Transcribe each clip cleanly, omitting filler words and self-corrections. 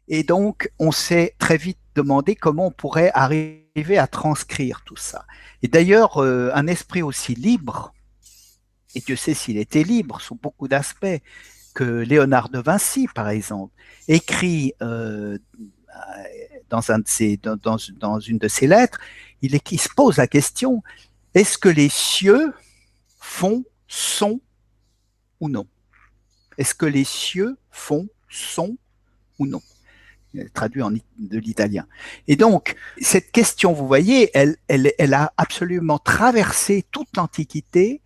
Et donc, on s'est très vite demandé comment on pourrait arriver à transcrire tout ça. Et d'ailleurs, un esprit aussi libre, et Dieu sait s'il était libre sous beaucoup d'aspects, que Léonard de Vinci, par exemple, écrit dans une de ses lettres, il se pose la question, est-ce que les cieux font son ou non? Est-ce que les cieux font son ou non? Traduit de l'italien. Et donc, cette question, vous voyez, elle a absolument traversé toute l'Antiquité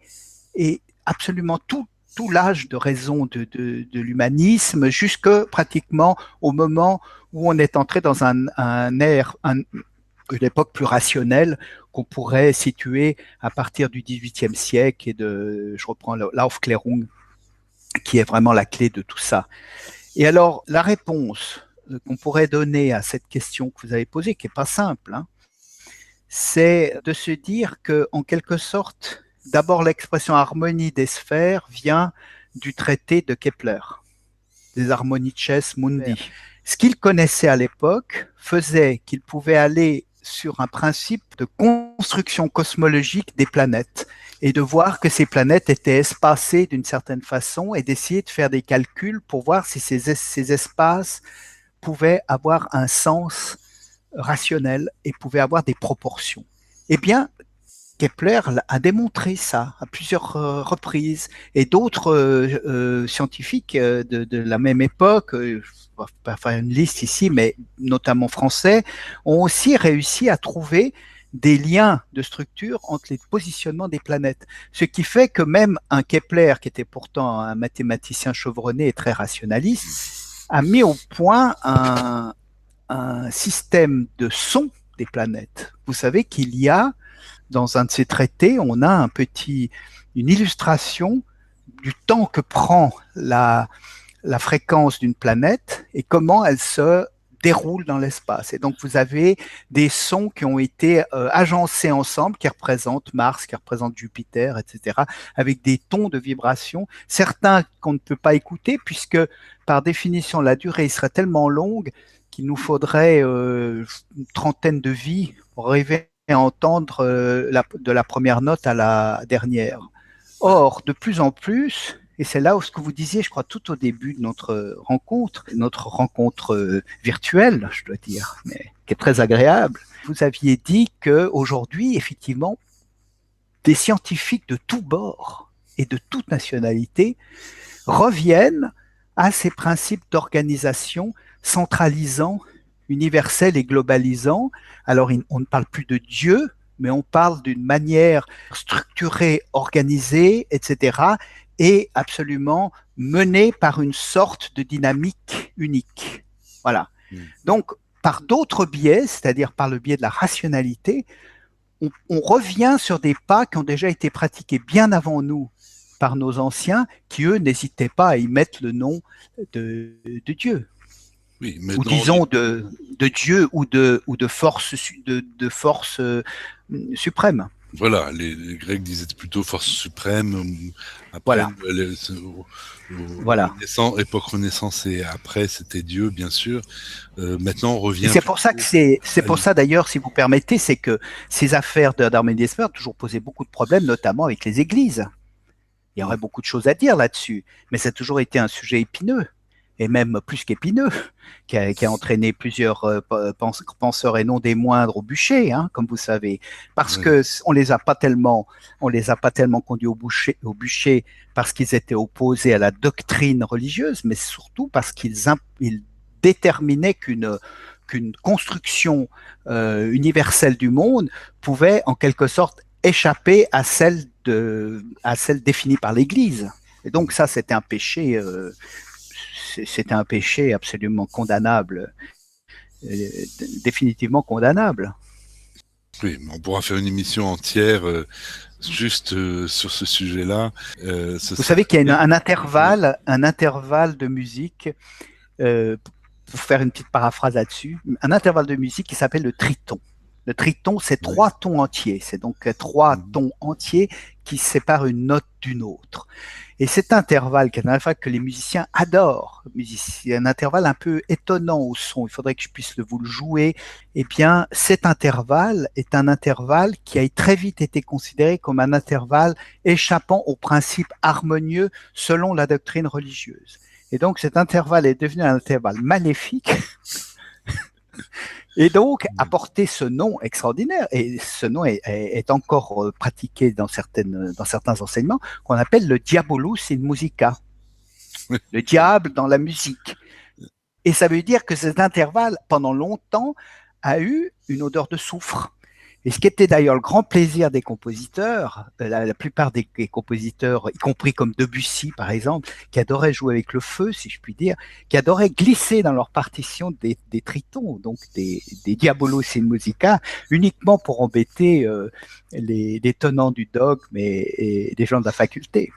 et absolument tout l'âge de raison de l'humanisme, jusque pratiquement au moment où on est entré dans une époque plus rationnelle qu'on pourrait situer à partir du XVIIIe siècle et je reprends l'Aufklärung, qui est vraiment la clé de tout ça. Et alors, la réponse qu'on pourrait donner à cette question que vous avez posée, qui n'est pas simple, hein, c'est de se dire que, en quelque sorte, d'abord l'expression harmonie des sphères vient du traité de Kepler, des Harmonices Mundi. Ce qu'il connaissait à l'époque faisait qu'il pouvait aller sur un principe de construction cosmologique des planètes et de voir que ces planètes étaient espacées d'une certaine façon et d'essayer de faire des calculs pour voir si ces espaces pouvaient avoir un sens rationnel et pouvaient avoir des proportions. Eh bien, Kepler a démontré ça à plusieurs reprises et d'autres scientifiques de la même époque, je ne vais pas faire une liste ici, mais notamment français, ont aussi réussi à trouver des liens de structure entre les positionnements des planètes. Ce qui fait que même un Kepler, qui était pourtant un mathématicien chevronné et très rationaliste, a mis au point un système de son des planètes. Vous savez qu'il y a dans un de ces traités, on a une illustration du temps que prend la fréquence d'une planète et comment elle se déroule dans l'espace. Et donc, vous avez des sons qui ont été agencés ensemble, qui représentent Mars, qui représentent Jupiter, etc., avec des tons de vibration, certains qu'on ne peut pas écouter, puisque, par définition, la durée serait tellement longue qu'il nous faudrait une trentaine de vies pour arriver à entendre de la première note à la dernière. Or, de plus en plus, et c'est là où ce que vous disiez, je crois, tout au début de notre rencontre virtuelle, je dois dire, mais qui est très agréable, vous aviez dit qu'aujourd'hui, effectivement, des scientifiques de tous bords et de toute nationalité reviennent à ces principes d'organisation centralisant, universel et globalisant. Alors, on ne parle plus de Dieu, mais on parle d'une manière structurée, organisée, etc., et absolument menée par une sorte de dynamique unique. Voilà. Donc, par d'autres biais, c'est-à-dire par le biais de la rationalité, on revient sur des pas qui ont déjà été pratiqués bien avant nous par nos anciens, qui eux n'hésitaient pas à y mettre le nom de Dieu. Oui, mais Ou disons de Dieu ou de force, force suprême. Voilà, les Grecs disaient plutôt force suprême. Après, voilà. Voilà. Époque Renaissance et après, c'était Dieu, bien sûr. Maintenant, on revient. Et c'est pour ça que c'est pour ça d'ailleurs, si vous permettez, c'est que ces affaires d'Harmonie des sphères ont toujours posé beaucoup de problèmes, notamment avec les églises. Il y aurait beaucoup de choses à dire là-dessus, mais ça a toujours été un sujet épineux, et même plus qu'épineux, qui a entraîné plusieurs penseurs et non des moindres au bûcher, hein, comme vous savez, parce que on les a pas tellement conduits au bûcher parce qu'ils étaient opposés à la doctrine religieuse, mais surtout parce qu'ils déterminaient qu'une construction universelle du monde pouvait en quelque sorte échapper à celle définie par l'Église. Et donc ça, c'était un péché absolument condamnable, définitivement condamnable. Oui, on pourra faire une émission entière juste sur ce sujet-là. Vous savez qu'il y a un intervalle de musique, pour faire une petite paraphrase là-dessus, un intervalle de musique qui s'appelle le triton. Le triton, c'est 3 tons entiers. C'est donc 3 tons entiers qui séparent une note d'une autre. Et cet intervalle, qui est un intervalle que les musiciens adorent, un intervalle un peu étonnant au son, il faudrait que je puisse vous le jouer, eh bien, cet intervalle est un intervalle qui a très vite été considéré comme un intervalle échappant aux principes harmonieux selon la doctrine religieuse. Et donc, cet intervalle est devenu un intervalle maléfique et donc a porté ce nom extraordinaire, et ce nom est encore pratiqué dans certains enseignements, qu'on appelle le diabolus in musica, le diable dans la musique. Et ça veut dire que cet intervalle, pendant longtemps, a eu une odeur de soufre. Et ce qui était d'ailleurs le grand plaisir des compositeurs, la plupart des compositeurs, y compris comme Debussy par exemple, qui adoraient jouer avec le feu, si je puis dire, qui adoraient glisser dans leur partition des tritons, donc des diabolos in musica, uniquement pour embêter les tenants du dogme et les gens de la faculté.